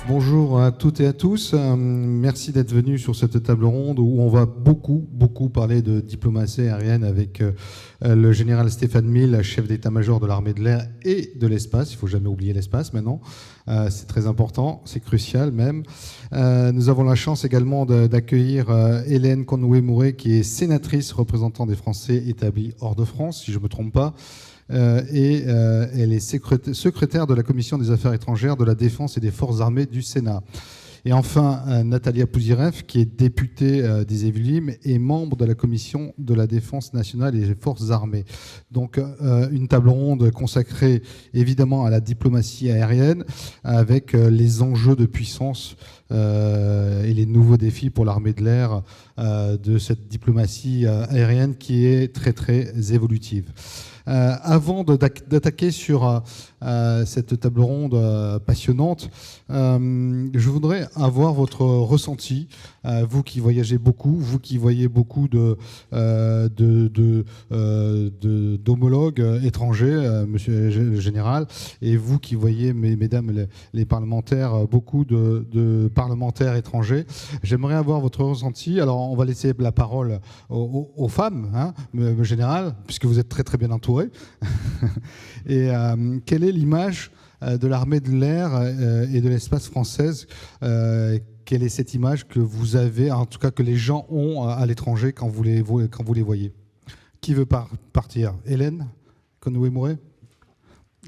Bonjour à toutes et à tous. Merci d'être venus sur cette table ronde où on va beaucoup parler de diplomatie aérienne avec le général Stéphane Mille, chef d'état-major de l'armée de l'air et de l'espace. Il ne faut jamais oublier l'espace maintenant. C'est très important, c'est crucial même. Nous avons la chance également d'accueillir Hélène Conway-Mouret, qui est sénatrice représentant des Français établis hors de France, si je ne me trompe pas. Elle est secrétaire de la Commission des Affaires étrangères, de la Défense et des Forces armées du Sénat. Et enfin, Natalia Pouzirev, qui est députée des Yvelines et membre de la Commission de la Défense nationale et des Forces armées. Donc, une table ronde consacrée évidemment à la diplomatie aérienne, avec les enjeux de puissance et les nouveaux défis pour l'armée de l'air de cette diplomatie aérienne qui est très évolutive. Avant d'attaquer sur cette table ronde passionnante, je voudrais avoir votre ressenti, vous qui voyagez beaucoup, vous qui voyez beaucoup d'homologues étrangers, monsieur le général, et vous qui voyez, mesdames les parlementaires, beaucoup de parlementaires étrangers. J'aimerais avoir votre ressenti. Alors, on va laisser la parole aux femmes, hein, le général, puisque vous êtes très bien entourés. Et quelle est l'image de l'armée de l'air et de l'espace française? Quelle est cette image que vous avez, en tout cas que les gens ont à l'étranger quand vous les voyez? Qui veut partir? Hélène Conway-Mouret,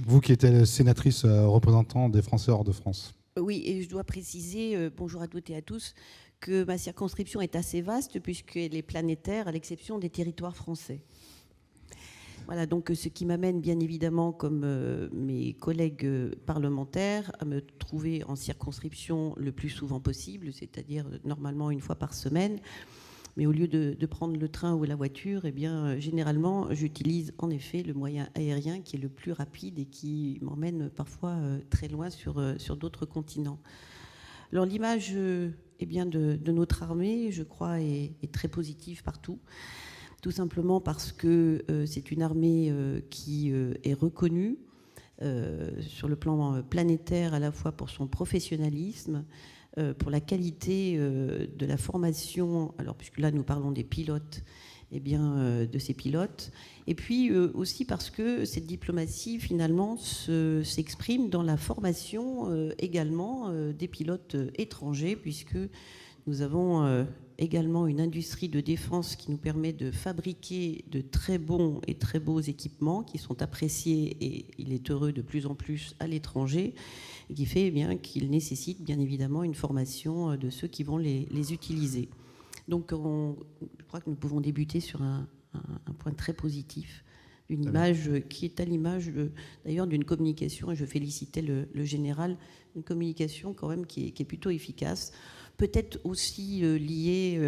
vous qui êtes sénatrice représentant des Français hors de France. Oui, et je dois préciser, bonjour à toutes et à tous, que ma circonscription est assez vaste puisqu'elle est planétaire à l'exception des territoires français. Voilà, donc ce qui m'amène bien évidemment, comme mes collègues parlementaires, à me trouver en circonscription le plus souvent possible, c'est-à-dire normalement une fois par semaine. Mais au lieu de prendre le train ou la voiture, eh bien, généralement, j'utilise en effet le moyen aérien qui est le plus rapide et qui m'emmène parfois très loin sur d'autres continents. Alors l'image eh bien, de notre armée, je crois, est très positive partout. Tout simplement parce que c'est une armée qui est reconnue sur le plan planétaire, à la fois pour son professionnalisme, pour la qualité de la formation, alors puisque là nous parlons des pilotes, eh bien, de ces pilotes, et puis aussi parce que cette diplomatie finalement s'exprime dans la formation également des pilotes étrangers, puisque nous avons également une industrie de défense qui nous permet de fabriquer de très bons et très beaux équipements qui sont appréciés, et il est heureux de plus en plus à l'étranger, et qui fait bien qu'il nécessite bien évidemment une formation de ceux qui vont les utiliser. Donc je crois que nous pouvons débuter sur un point très positif, une image qui est à l'image d'ailleurs d'une communication, et je félicitais le général, une communication quand même qui est plutôt efficace, peut-être aussi liée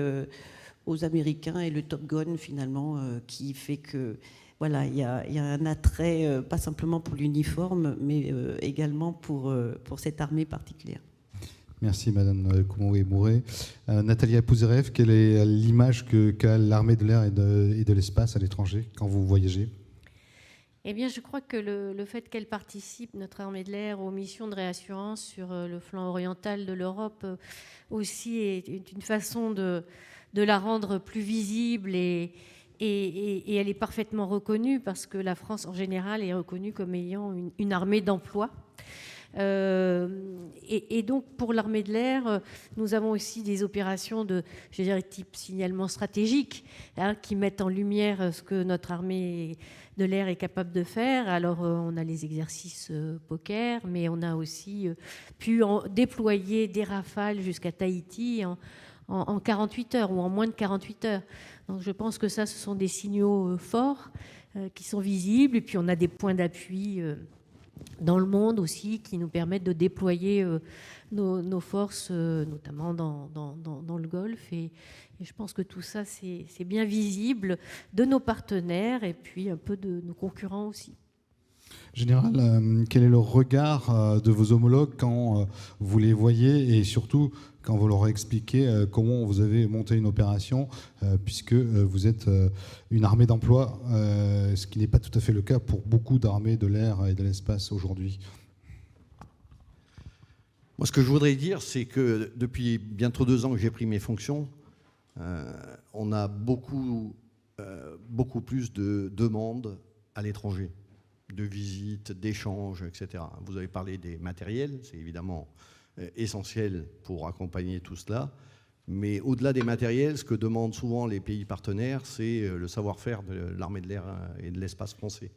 aux Américains et le Top Gun finalement, qui fait que voilà, il y a un attrait pas simplement pour l'uniforme, mais également pour cette armée particulière. Merci Madame Conway-Mouret. Natalia Pouzirev, quelle est l'image qu'a l'armée de l'air et de l'espace à l'étranger quand vous voyagez? Eh bien, je crois que le fait qu'elle participe, notre armée de l'air, aux missions de réassurance sur le flanc oriental de l'Europe aussi est une façon de la rendre plus visible, et elle est parfaitement reconnue parce que la France en général est reconnue comme ayant une armée d'emploi. Et donc pour l'armée de l'air, nous avons aussi des opérations de, je dirais, type signalement stratégique, hein, qui mettent en lumière ce que notre armée de l'air est capable de faire. Alors on a les exercices poker, mais on a aussi pu déployer des Rafales jusqu'à Tahiti en 48 heures ou en moins de 48 heures. Donc je pense que ça, ce sont des signaux forts qui sont visibles. Et puis on a des points d'appui dans le monde aussi qui nous permettent de déployer nos forces, notamment dans le Golfe. Et je pense que tout ça, c'est bien visible de nos partenaires et puis un peu de nos concurrents aussi. Général, quel est le regard de vos homologues quand vous les voyez, et surtout quand vous leur expliquez comment vous avez monté une opération, puisque vous êtes une armée d'emploi, ce qui n'est pas tout à fait le cas pour beaucoup d'armées de l'air et de l'espace aujourd'hui? Moi, ce que je voudrais dire, c'est que depuis bientôt 2 ans que j'ai pris mes fonctions, on a beaucoup plus de demandes à l'étranger, de visites, d'échanges, etc. Vous avez parlé des matériels, c'est évidemment essentiel pour accompagner tout cela. Mais au-delà des matériels, ce que demandent souvent les pays partenaires, c'est le savoir-faire de l'armée de l'air et de l'espace français.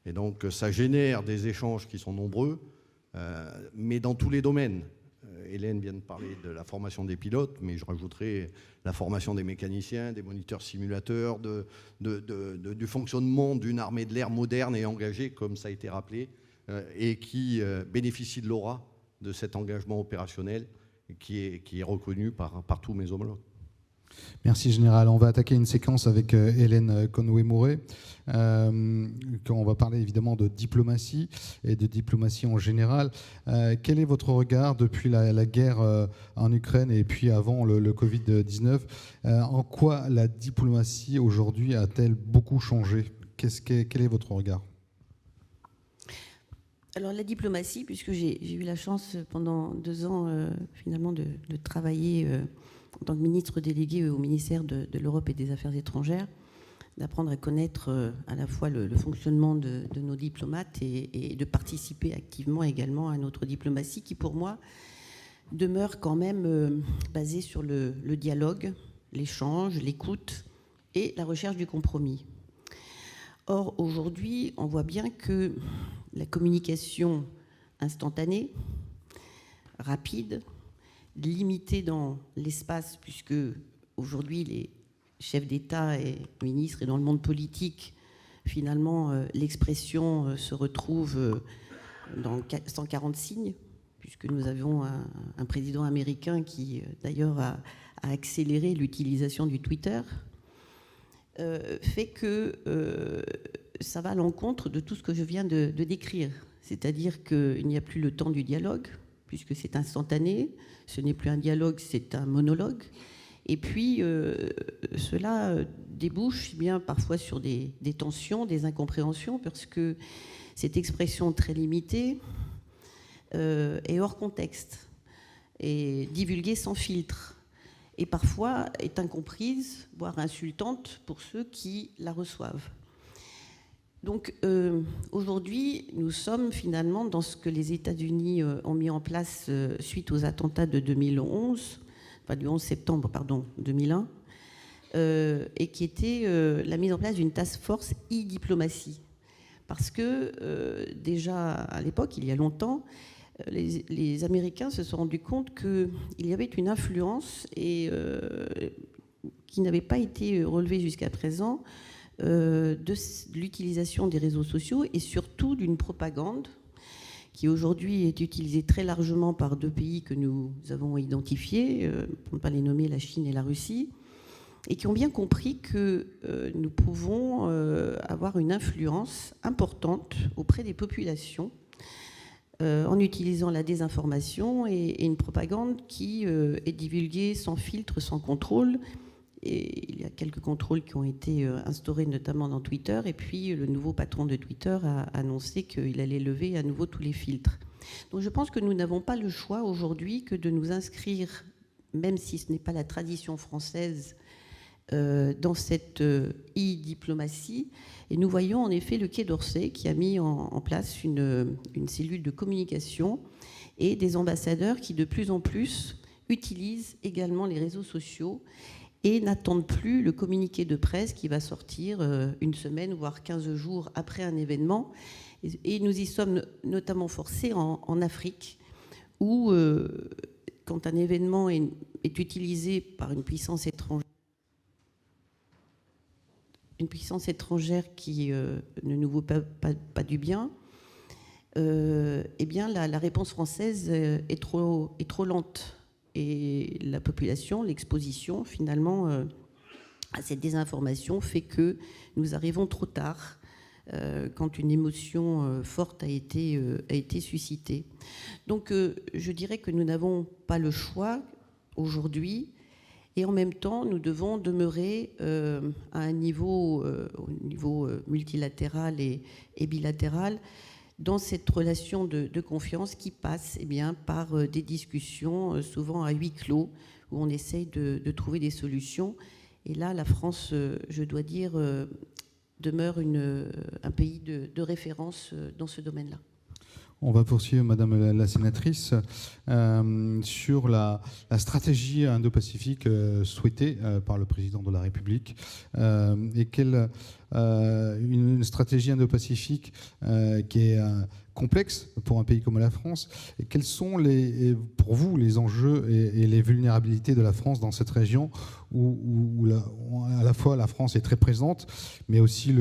Et donc, ça génère des échanges qui sont nombreux, mais dans tous les domaines. Hélène vient de parler de la formation des pilotes, mais je rajouterai la formation des mécaniciens, des moniteurs simulateurs, du fonctionnement d'une armée de l'air moderne et engagée, comme ça a été rappelé, et qui bénéficie de l'aura de cet engagement opérationnel qui est reconnu par tous mes homologues. Merci Général. On va attaquer une séquence avec Hélène Conway-Mouret. On va parler évidemment de diplomatie et de diplomatie en général. Quel est votre regard depuis la guerre en Ukraine et puis avant le Covid-19 ? En quoi la diplomatie aujourd'hui a-t-elle beaucoup changé ? Quel est votre regard ? Alors la diplomatie, puisque j'ai eu la chance pendant 2 ans finalement de travailler en tant que ministre délégué au ministère de l'Europe et des Affaires étrangères, d'apprendre à connaître à la fois le fonctionnement de nos diplomates et de participer activement également à notre diplomatie qui, pour moi, demeure quand même basée sur le dialogue, l'échange, l'écoute et la recherche du compromis. Or, aujourd'hui, on voit bien que la communication instantanée, rapide, limitée dans l'espace, puisque aujourd'hui les chefs d'État et ministres et dans le monde politique, finalement, l'expression se retrouve dans 140 signes, puisque nous avons un président américain qui, d'ailleurs, a accéléré l'utilisation du Twitter, fait que ça va à l'encontre de tout ce que je viens de décrire. C'est-à-dire qu'il n'y a plus le temps du dialogue, puisque c'est instantané. Ce n'est plus un dialogue, c'est un monologue. Et puis, cela débouche bien parfois sur des tensions, des incompréhensions, parce que cette expression très limitée est hors contexte, est divulguée sans filtre, et parfois est incomprise, voire insultante pour ceux qui la reçoivent. Donc aujourd'hui, nous sommes finalement dans ce que les États-Unis ont mis en place suite aux attentats de 2011, enfin du 11 septembre 2001, et qui était la mise en place d'une task force e-diplomatie. Parce que déjà à l'époque, il y a longtemps, les Américains se sont rendus compte qu'il y avait une influence qui n'avait pas été relevée jusqu'à présent de l'utilisation des réseaux sociaux et surtout d'une propagande qui aujourd'hui est utilisée très largement par 2 pays que nous avons identifiés, pour ne pas les nommer, la Chine et la Russie, et qui ont bien compris que nous pouvons avoir une influence importante auprès des populations en utilisant la désinformation et une propagande qui est divulguée sans filtre, sans contrôle. Et il y a quelques contrôles qui ont été instaurés, notamment dans Twitter. Et puis, le nouveau patron de Twitter a annoncé qu'il allait lever à nouveau tous les filtres. Donc, je pense que nous n'avons pas le choix aujourd'hui que de nous inscrire, même si ce n'est pas la tradition française, dans cette e-diplomatie. Et nous voyons en effet le Quai d'Orsay qui a mis en place une cellule de communication et des ambassadeurs qui, de plus en plus, utilisent également les réseaux sociaux et n'attendent plus le communiqué de presse qui va sortir une semaine, voire 15 jours après un événement. Et nous y sommes notamment forcés en Afrique, où quand un événement est utilisé par une puissance étrangère qui ne nous vaut pas du bien, eh bien la réponse française est trop lente. Et la population, l'exposition finalement à cette désinformation fait que nous arrivons trop tard quand une émotion forte a été suscitée. Donc je dirais que nous n'avons pas le choix aujourd'hui et en même temps nous devons demeurer à un niveau, au niveau multilatéral et bilatéral, dans cette relation de confiance qui passe par des discussions, souvent à huis clos, où on essaye de trouver des solutions. Et là, la France, je dois dire, demeure un pays de référence dans ce domaine-là. On va poursuivre, Madame la sénatrice, sur la stratégie indo-pacifique souhaitée par le président de la République, et une stratégie indo-pacifique qui est complexe pour un pays comme la France. Et quels sont pour vous les enjeux et les vulnérabilités de la France dans cette région où à la fois la France est très présente, mais aussi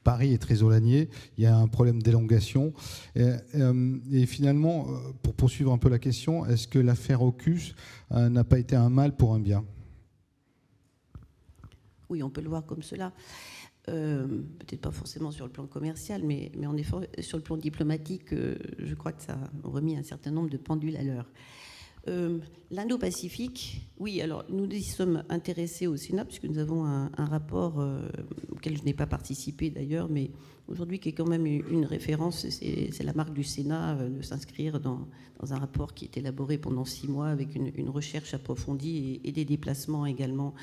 Paris est très éloigné, il y a un problème d'élongation. Et finalement, pour poursuivre un peu la question, est-ce que l'affaire AUKUS n'a pas été un mal pour un bien ? Oui, on peut le voir comme cela. Peut-être pas forcément sur le plan commercial, mais en effet, sur le plan diplomatique, je crois que ça a remis un certain nombre de pendules à l'heure. L'Indo-Pacifique, oui, alors nous y sommes intéressés au Sénat, puisque nous avons un rapport auquel je n'ai pas participé d'ailleurs, mais aujourd'hui qui est quand même une référence, c'est la marque du Sénat de s'inscrire dans un rapport qui est élaboré pendant 6 mois avec une recherche approfondie et des déplacements également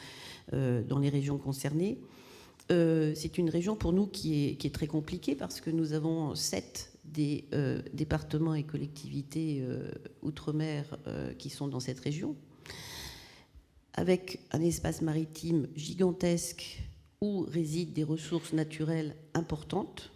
dans les régions concernées. C'est une région pour nous qui est très compliquée parce que nous avons 7 des départements et collectivités outre-mer qui sont dans cette région, avec un espace maritime gigantesque où résident des ressources naturelles importantes,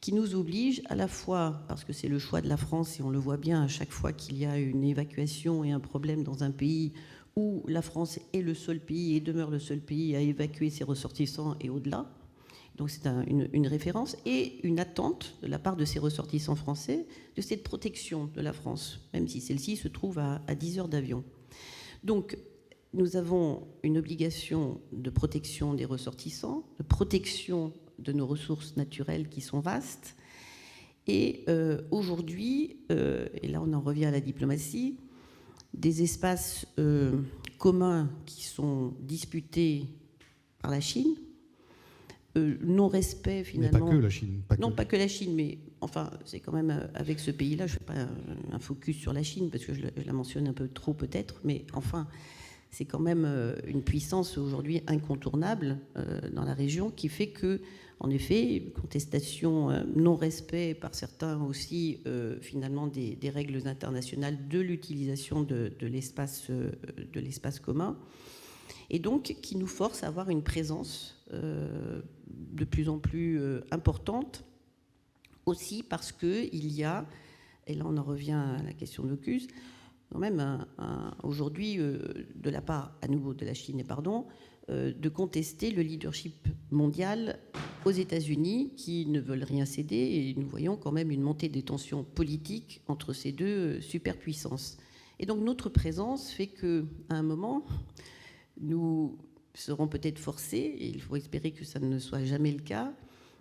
qui nous oblige à la fois, parce que c'est le choix de la France et on le voit bien à chaque fois qu'il y a une évacuation et un problème dans un pays où la France est le seul pays et demeure le seul pays à évacuer ses ressortissants et au-delà. Donc c'est une référence et une attente de la part de ces ressortissants français de cette protection de la France, même si celle-ci se trouve à 10 heures d'avion. Donc nous avons une obligation de protection des ressortissants, de protection de nos ressources naturelles qui sont vastes. Et aujourd'hui, et là on en revient à la diplomatie, des espaces communs qui sont disputés par la Chine, non-respect finalement... Mais pas que la Chine. Pas que la Chine, mais enfin, c'est quand même avec ce pays-là, je ne fais pas un focus sur la Chine, parce que je la mentionne un peu trop peut-être, mais enfin, c'est quand même une puissance aujourd'hui incontournable dans la région qui fait que, en effet, contestation, non-respect par certains aussi, finalement, des règles internationales de l'utilisation de l'espace commun, et donc qui nous force à avoir une présence de plus en plus importante, aussi parce qu'il y a, et là on en revient à la question de l'AUKUS, quand même aujourd'hui, de la part à nouveau de la Chine, de contester le leadership mondial aux États-Unis qui ne veulent rien céder, et nous voyons quand même une montée des tensions politiques entre ces deux superpuissances. Et donc notre présence fait qu'à un moment, nous seront peut-être forcés, et il faut espérer que ça ne soit jamais le cas,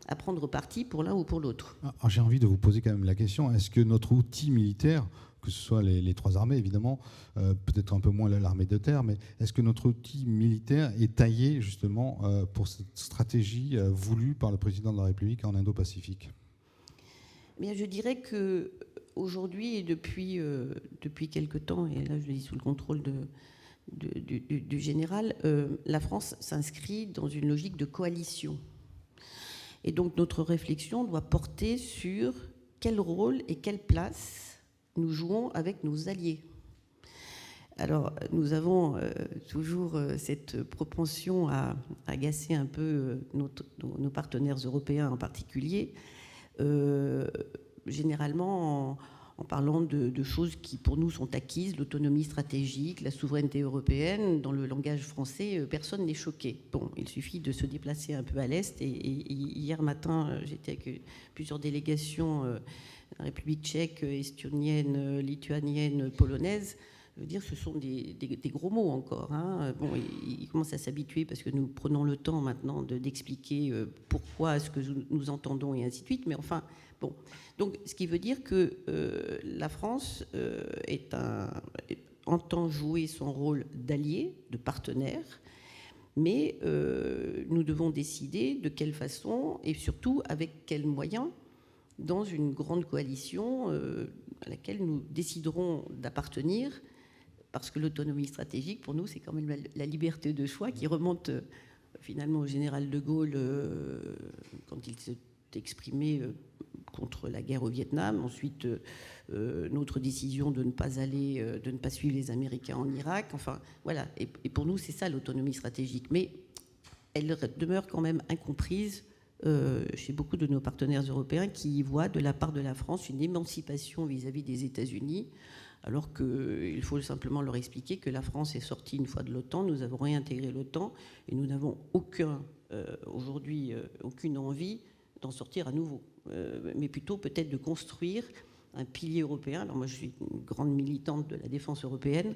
à prendre parti pour l'un ou pour l'autre. Alors, j'ai envie de vous poser quand même la question, est-ce que notre outil militaire, que ce soit les 3 armées évidemment, peut-être un peu moins l'armée de terre, mais est-ce que notre outil militaire est taillé justement pour cette stratégie voulue par le président de la République en Indo-Pacifique ? Bien, je dirais qu'aujourd'hui et depuis quelque temps, et là je le dis sous le contrôle du général, la France s'inscrit dans une logique de coalition. Et donc notre réflexion doit porter sur quel rôle et quelle place nous jouons avec nos alliés. Alors nous avons toujours cette propension à agacer un peu nos partenaires européens en particulier, généralement en parlant de choses qui pour nous sont acquises, l'autonomie stratégique, la souveraineté européenne. Dans le langage français, personne n'est choqué. Bon, il suffit de se déplacer un peu à l'Est, et hier matin, j'étais avec plusieurs délégations, la République tchèque, estonienne, lituanienne, polonaise. Je veux dire, ce sont des gros mots encore. Hein. Bon, ils commencent à s'habituer parce que nous prenons le temps maintenant d'expliquer pourquoi ce que nous entendons et ainsi de suite. Mais enfin, bon. Donc, ce qui veut dire que la France entend jouer son rôle d'allié, de partenaire, mais nous devons décider de quelle façon et surtout avec quels moyens dans une grande coalition à laquelle nous déciderons d'appartenir, parce que l'autonomie stratégique, pour nous, c'est quand même la liberté de choix qui remonte finalement au général de Gaulle quand il s'est exprimé contre la guerre au Vietnam. Ensuite, notre décision de ne pas suivre les Américains en Irak. Enfin, voilà. Et pour nous, c'est ça l'autonomie stratégique. Mais elle demeure quand même incomprise chez beaucoup de nos partenaires européens qui voient de la part de la France une émancipation vis-à-vis des États-Unis, alors qu'il faut simplement leur expliquer que la France est sortie une fois de l'OTAN, nous avons réintégré l'OTAN et nous n'avons aujourd'hui aucune envie d'en sortir à nouveau, mais plutôt peut-être de construire un pilier européen. Alors moi je suis une grande militante de la défense européenne,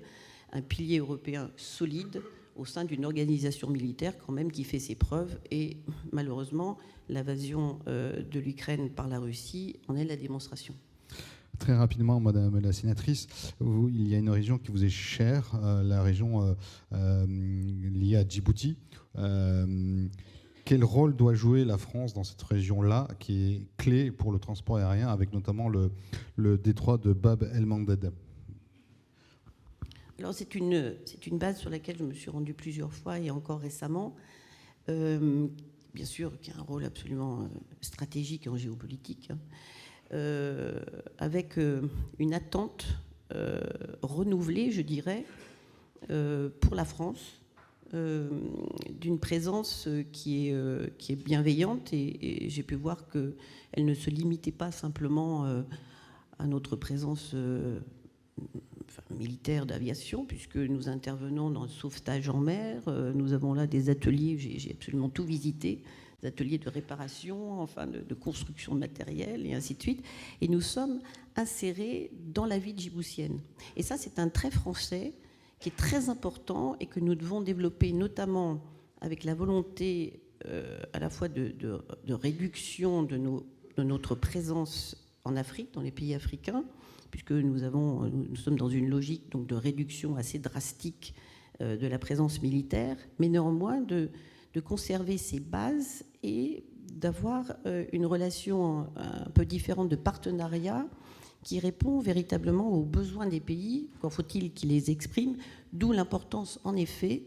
un pilier européen solide au sein d'une organisation militaire quand même qui fait ses preuves, et malheureusement l'invasion de l'Ukraine par la Russie en est la démonstration. Très rapidement, Madame la sénatrice, il y a une région qui vous est chère, la région liée à Djibouti. Quel rôle doit jouer la France dans cette région-là, qui est clé pour le transport aérien, avec notamment le détroit de Bab el-Mandeb? Alors c'est une base sur laquelle je me suis rendue plusieurs fois et encore récemment. Bien sûr, qui a un rôle absolument stratégique en géopolitique, avec une attente renouvelée, je dirais, pour la France, d'une présence qui est bienveillante, et j'ai pu voir qu'elle ne se limitait pas simplement à notre présence militaire d'aviation, puisque nous intervenons dans le sauvetage en mer. Nous avons là des ateliers, j'ai absolument tout visité, des ateliers de réparation, enfin de construction de matériel et ainsi de suite. Et nous sommes insérés dans la vie djiboutienne. Et ça, c'est un trait français qui est très important et que nous devons développer, notamment avec la volonté à la fois de réduction de notre présence en Afrique, dans les pays africains, puisque nous sommes dans une logique donc de réduction assez drastique de la présence militaire, mais néanmoins de conserver ces bases et d'avoir une relation un peu différente de partenariat qui répond véritablement aux besoins des pays, quand faut-il qu'ils les expriment, d'où l'importance en effet,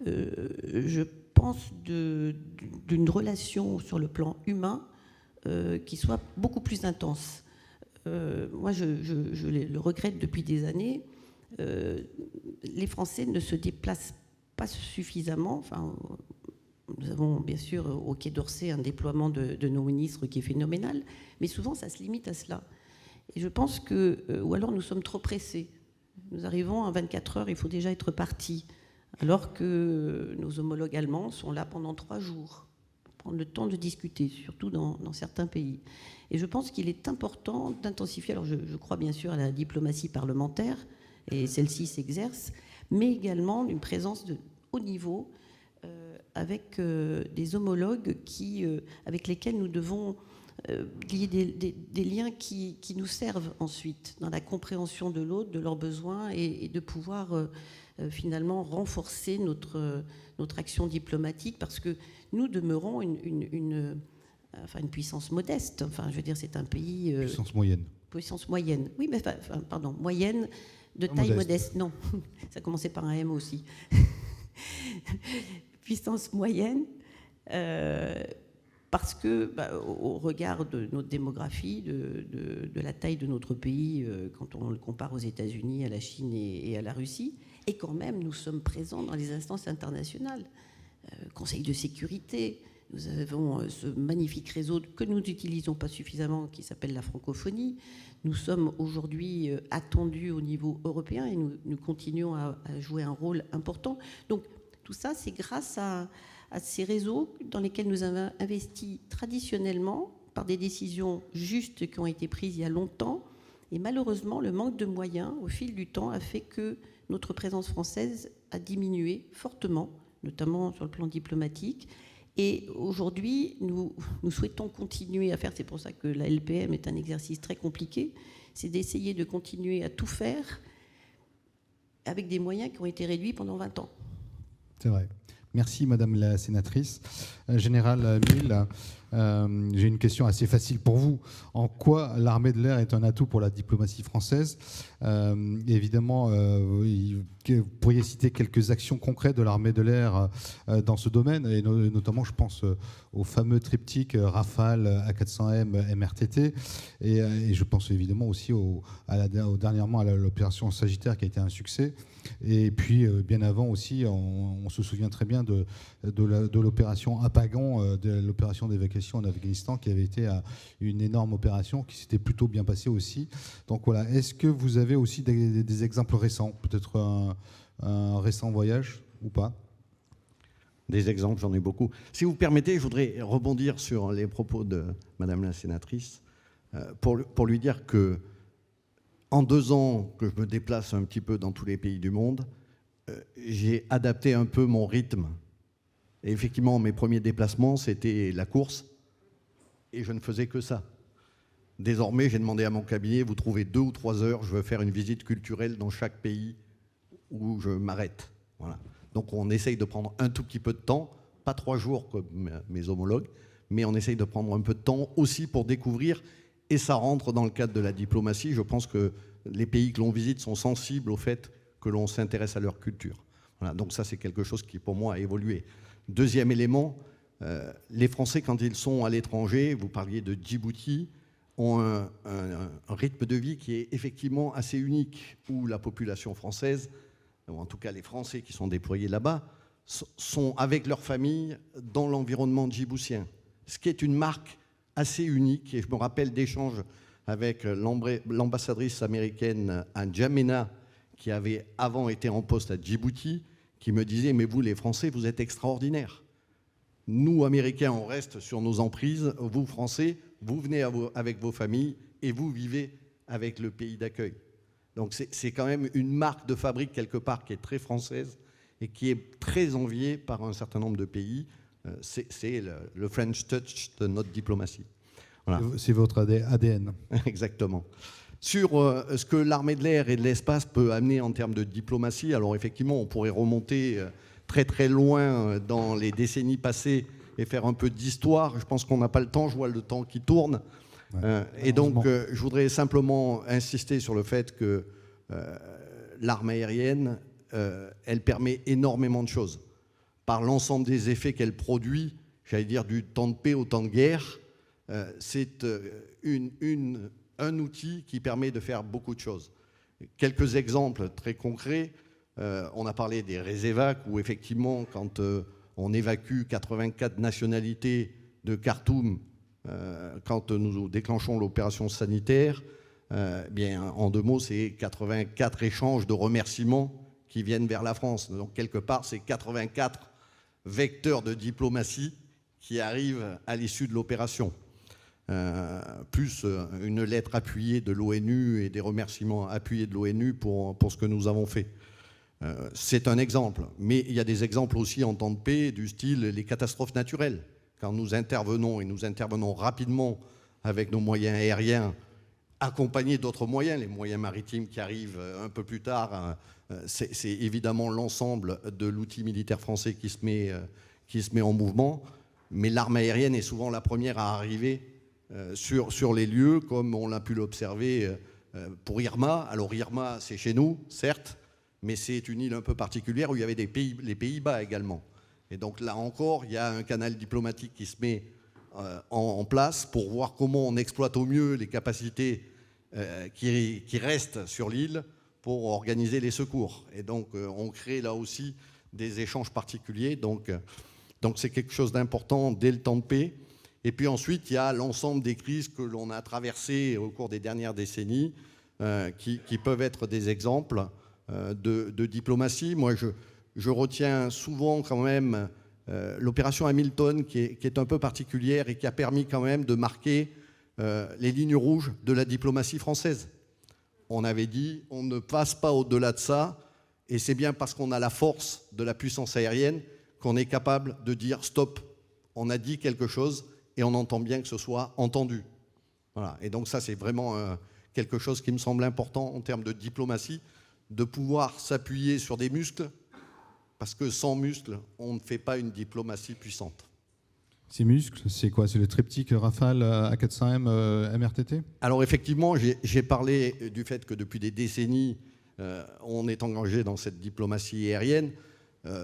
je pense, d'une relation sur le plan humain qui soit beaucoup plus intense. Moi, je le regrette depuis des années. Les Français ne se déplacent pas suffisamment. Enfin, nous avons bien sûr au Quai d'Orsay un déploiement de nos ministres qui est phénoménal, mais souvent ça se limite à cela. Et je pense ou alors nous sommes trop pressés. Nous arrivons à 24 heures, il faut déjà être partis, alors que nos homologues allemands sont là pendant 3 jours, prendre le temps de discuter, surtout dans certains pays. Et je pense qu'il est important d'intensifier, alors je crois bien sûr à la diplomatie parlementaire, et celle-ci s'exerce, mais également une présence de haut niveau avec des homologues avec lesquels nous devons lier des liens qui nous servent ensuite dans la compréhension de l'autre, de leurs besoins, et de pouvoir finalement renforcer notre action diplomatique, parce que nous demeurons une puissance modeste. Enfin, je veux dire, c'est un pays... puissance moyenne. Puissance moyenne. Oui, mais pardon, moyenne de taille modeste. Non, ça commençait par un M aussi. Puissance moyenne, parce que, au regard de notre démographie, de la taille de notre pays, quand on le compare aux États-Unis, à la Chine et à la Russie, et quand même nous sommes présents dans les instances internationales, Conseil de sécurité. Nous avons ce magnifique réseau que nous n'utilisons pas suffisamment, qui s'appelle la francophonie. Nous sommes aujourd'hui attendus au niveau européen, et nous continuons à jouer un rôle important. Donc tout ça, c'est grâce à ces réseaux dans lesquels nous avons investi traditionnellement par des décisions justes qui ont été prises il y a longtemps. Et malheureusement, le manque de moyens au fil du temps a fait que notre présence française a diminué fortement, notamment sur le plan diplomatique. Et aujourd'hui, nous souhaitons continuer à faire, c'est pour ça que la LPM est un exercice très compliqué, c'est d'essayer de continuer à tout faire avec des moyens qui ont été réduits pendant 20 ans. C'est vrai. Merci Madame la sénatrice. Général Mille, j'ai une question assez facile pour vous. En quoi l'armée de l'air est un atout pour la diplomatie française ? Évidemment, vous pourriez citer quelques actions concrètes de l'armée de l'air dans ce domaine, et notamment je pense au fameux triptyque Rafale, A400M, MRTT, et je pense évidemment aussi dernièrement à l'opération Sagittaire qui a été un succès. Et puis, bien avant aussi, on se souvient très bien de l'opération Apagan, de l'opération d'évacuation en Afghanistan, qui avait été une énorme opération, qui s'était plutôt bien passée aussi. Donc voilà, est-ce que vous avez aussi des exemples récents, peut-être un récent voyage ou pas ? Des exemples, j'en ai beaucoup. Si vous permettez, je voudrais rebondir sur les propos de Madame la sénatrice pour lui dire que en 2 ans que je me déplace un petit peu dans tous les pays du monde, j'ai adapté un peu mon rythme. Et effectivement, mes premiers déplacements, c'était la course, et je ne faisais que ça. Désormais, j'ai demandé à mon cabinet, vous trouvez 2 ou 3 heures, je veux faire une visite culturelle dans chaque pays où je m'arrête. Voilà. Donc on essaye de prendre un tout petit peu de temps, pas 3 jours comme mes homologues, mais on essaye de prendre un peu de temps aussi pour découvrir. Et ça rentre dans le cadre de la diplomatie. Je pense que les pays que l'on visite sont sensibles au fait que l'on s'intéresse à leur culture. Voilà, donc ça, c'est quelque chose qui, pour moi, a évolué. Deuxième élément, les Français, quand ils sont à l'étranger, vous parliez de Djibouti, ont un rythme de vie qui est effectivement assez unique, où la population française, ou en tout cas les Français qui sont déployés là-bas, sont avec leur famille dans l'environnement djiboutien, ce qui est une marque assez unique, et je me rappelle d'échanges avec l'ambassadrice américaine à N'Djamena, qui avait avant été en poste à Djibouti, qui me disait « Mais vous, les Français, vous êtes extraordinaires. Nous, Américains, on reste sur nos emprises. Vous, Français, vous venez avec vos familles et vous vivez avec le pays d'accueil. » Donc c'est quand même une marque de fabrique, quelque part, qui est très française et qui est très enviée par un certain nombre de pays. C'est le French touch de notre diplomatie. Voilà. C'est votre ADN. Exactement. Sur ce que l'armée de l'air et de l'espace peut amener en termes de diplomatie, alors effectivement, on pourrait remonter très très loin dans les décennies passées et faire un peu d'histoire. Je pense qu'on n'a pas le temps, je vois le temps qui tourne. Ouais, et donc, je voudrais simplement insister sur le fait que l'arme aérienne, elle permet énormément de choses. Par l'ensemble des effets qu'elle produit, j'allais dire du temps de paix au temps de guerre, c'est un outil qui permet de faire beaucoup de choses. Quelques exemples très concrets. On a parlé des résévacs, où effectivement, quand on évacue 84 nationalités de Khartoum, quand nous déclenchons l'opération sanitaire, bien, en 2 mots, c'est 84 échanges de remerciements qui viennent vers la France. Donc, quelque part, c'est 84 vecteurs de diplomatie qui arrivent à l'issue de l'opération. Plus une lettre appuyée de l'ONU et des remerciements appuyés de l'ONU pour ce que nous avons fait. C'est un exemple, mais il y a des exemples aussi en temps de paix du style les catastrophes naturelles. Quand nous intervenons, et nous intervenons rapidement avec nos moyens aériens, accompagnés d'autres moyens, les moyens maritimes qui arrivent un peu plus tard, c'est évidemment l'ensemble de l'outil militaire français qui se met en mouvement, mais l'arme aérienne est souvent la première à arriver sur les lieux, comme on l'a pu l'observer pour Irma. Alors Irma, c'est chez nous, certes, mais c'est une île un peu particulière où il y avait les Pays-Bas également. Et donc là encore, il y a un canal diplomatique qui se met en place pour voir comment on exploite au mieux les capacités qui restent sur l'île pour organiser les secours. Et donc on crée là aussi des échanges particuliers. Donc c'est quelque chose d'important dès le temps de paix. Et puis ensuite, il y a l'ensemble des crises que l'on a traversées au cours des dernières décennies qui peuvent être des exemples de diplomatie. Moi, je retiens souvent quand même l'opération Hamilton qui est un peu particulière et qui a permis quand même de marquer les lignes rouges de la diplomatie française. On avait dit on ne passe pas au-delà de ça, et c'est bien parce qu'on a la force de la puissance aérienne qu'on est capable de dire stop, on a dit quelque chose et on entend bien que ce soit entendu. Voilà. Et donc ça, c'est vraiment quelque chose qui me semble important en termes de diplomatie, de pouvoir s'appuyer sur des muscles, parce que sans muscles, on ne fait pas une diplomatie puissante. Ces muscles, c'est quoi? C'est le triptyque Rafale, A400M, MRTT? Alors effectivement, j'ai parlé du fait que depuis des décennies, on est engagé dans cette diplomatie aérienne,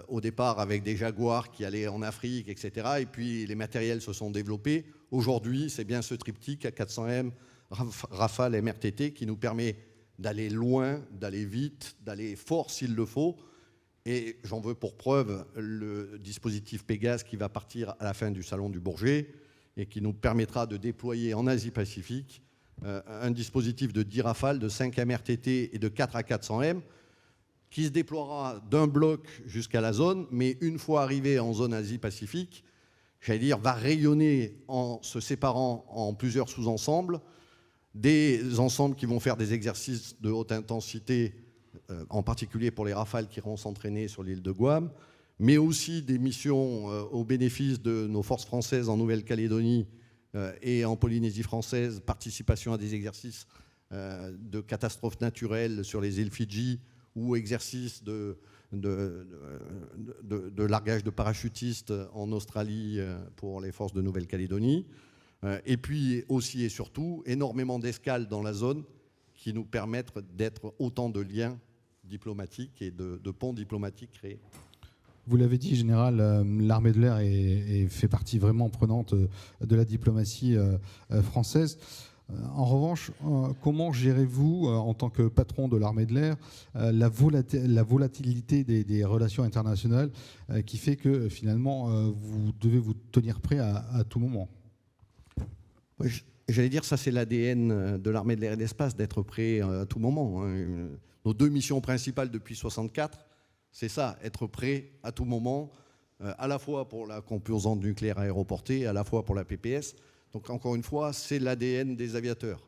au départ avec des Jaguars qui allaient en Afrique, etc. Et puis les matériels se sont développés. Aujourd'hui, c'est bien ce triptyque A400M, Rafale, MRTT qui nous permet d'aller loin, d'aller vite, d'aller fort s'il le faut. Et j'en veux pour preuve le dispositif Pégase qui va partir à la fin du Salon du Bourget et qui nous permettra de déployer en Asie-Pacifique un dispositif de 10 Rafales, de 5 MRTT et de 4 A400M qui se déploiera d'un bloc jusqu'à la zone, mais une fois arrivé en zone Asie-Pacifique, j'allais dire, va rayonner en se séparant en plusieurs sous-ensembles, des ensembles qui vont faire des exercices de haute intensité, en particulier pour les Rafales qui iront s'entraîner sur l'île de Guam, mais aussi des missions au bénéfice de nos forces françaises en Nouvelle-Calédonie et en Polynésie française, participation à des exercices de catastrophes naturelles sur les îles Fidji ou exercices de largage de parachutistes en Australie pour les forces de Nouvelle-Calédonie. Et puis aussi et surtout, énormément d'escales dans la zone qui nous permettent d'être autant de liens diplomatiques et de ponts diplomatiques créés. Vous l'avez dit, Général, l'armée de l'air fait partie vraiment prenante de la diplomatie française. En revanche, comment gérez-vous, en tant que patron de l'armée de l'air, la volatilité des relations internationales qui fait que finalement, vous devez vous tenir prêt à tout moment? J'allais dire, ça c'est l'ADN de l'armée de l'air et de l'espace, d'être prêt à tout moment. Nos deux missions principales depuis 1964, c'est ça, être prêt à tout moment, à la fois pour la composante nucléaire aéroportée, à la fois pour la PPS. Donc encore une fois, c'est l'ADN des aviateurs.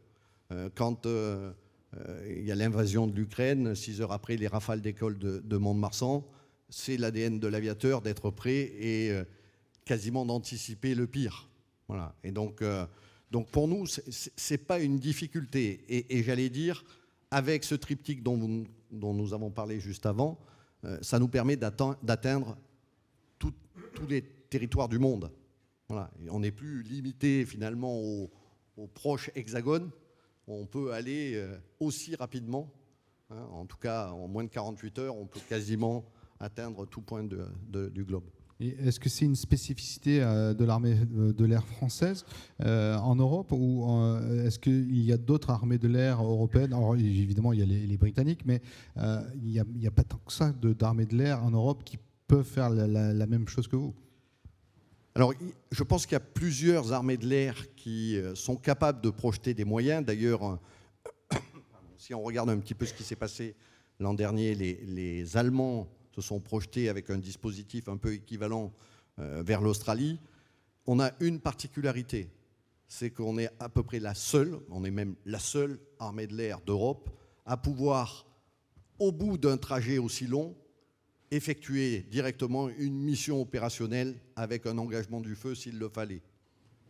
Quand il y a l'invasion de l'Ukraine, 6 heures après les rafales d'école de Mont-de-Marsan, c'est l'ADN de l'aviateur d'être prêt et quasiment d'anticiper le pire. Voilà. Et donc pour nous, ce n'est pas une difficulté. Et j'allais dire, avec ce triptyque dont nous avons parlé juste avant, ça nous permet d'atteindre tous les territoires du monde. Voilà. Et on n'est plus limité finalement au proche hexagone. On peut aller aussi rapidement, en tout cas en moins de 48 heures, on peut quasiment atteindre tout point du globe. Est-ce que c'est une spécificité de l'armée de l'air française en Europe, ou est-ce qu'il y a d'autres armées de l'air européennes? Alors, évidemment, il y a les Britanniques, mais il n'y a pas tant que ça d'armées de l'air en Europe qui peuvent faire la même chose que vous. Alors, je pense qu'il y a plusieurs armées de l'air qui sont capables de projeter des moyens. D'ailleurs, si on regarde un petit peu ce qui s'est passé l'an dernier, les Allemands se sont projetés avec un dispositif un peu équivalent vers l'Australie. On a une particularité, c'est qu'on est à peu près on est même la seule armée de l'air d'Europe à pouvoir, au bout d'un trajet aussi long, effectuer directement une mission opérationnelle avec un engagement du feu s'il le fallait.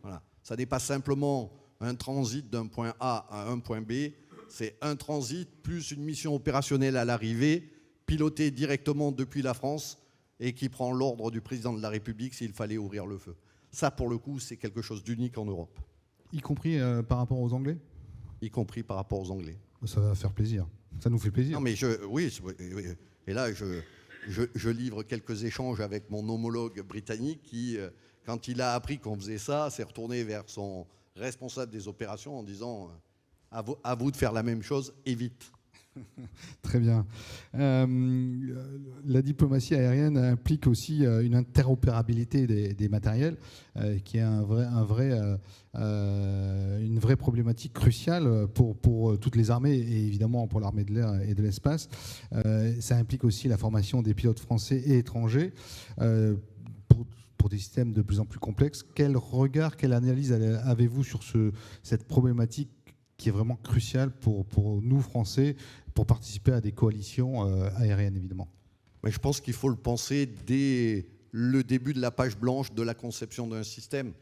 Voilà. Ça n'est pas simplement un transit d'un point A à un point B, c'est un transit plus une mission opérationnelle à l'arrivée, pilotée directement depuis la France et qui prend l'ordre du président de la République s'il fallait ouvrir le feu. Ça, pour le coup, c'est quelque chose d'unique en Europe. Y compris par rapport aux Anglais? Y compris par rapport aux Anglais. Ça va faire plaisir. Ça nous fait plaisir. Non, mais oui. Et là, je livre quelques échanges avec mon homologue britannique qui, quand il a appris qu'on faisait ça, s'est retourné vers son responsable des opérations en disant à vous de faire la même chose et vite. Très bien. La diplomatie aérienne implique aussi une interopérabilité des matériels, qui est une vraie problématique cruciale pour toutes les armées et évidemment pour l'armée de l'air et de l'espace. Ça implique aussi la formation des pilotes français et étrangers pour des systèmes de plus en plus complexes. Quel regard, quelle analyse avez-vous sur cette problématique qui est vraiment cruciale pour nous, Français, pour participer à des coalitions aériennes, évidemment? Mais je pense qu'il faut le penser dès le début de la page blanche de la conception d'un système.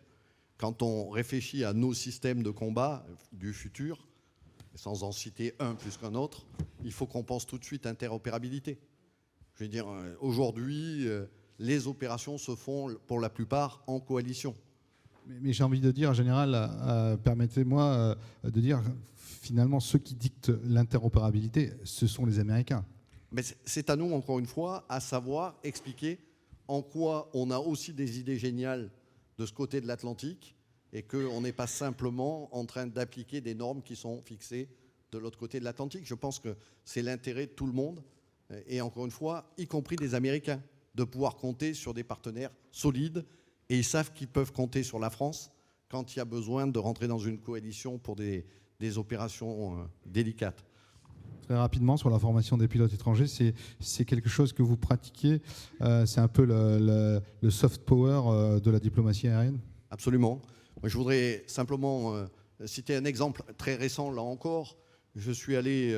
Quand on réfléchit à nos systèmes de combat du futur, sans en citer un plus qu'un autre, il faut qu'on pense tout de suite interopérabilité. Je veux dire, aujourd'hui, les opérations se font pour la plupart en coalition. Mais j'ai envie de dire, en général, permettez-moi de dire, finalement, ceux qui dictent l'interopérabilité, ce sont les Américains. Mais c'est à nous, encore une fois, à savoir expliquer en quoi on a aussi des idées géniales de ce côté de l'Atlantique et qu'on n'est pas simplement en train d'appliquer des normes qui sont fixées de l'autre côté de l'Atlantique. Je pense que c'est l'intérêt de tout le monde, et encore une fois, y compris des Américains, de pouvoir compter sur des partenaires solides, et ils savent qu'ils peuvent compter sur la France quand il y a besoin de rentrer dans une coalition pour des opérations délicates. Très rapidement, sur la formation des pilotes étrangers, c'est quelque chose que vous pratiquez, c'est un peu le soft power de la diplomatie aérienne? Absolument. Moi, je voudrais simplement citer un exemple très récent, là encore. Je suis allé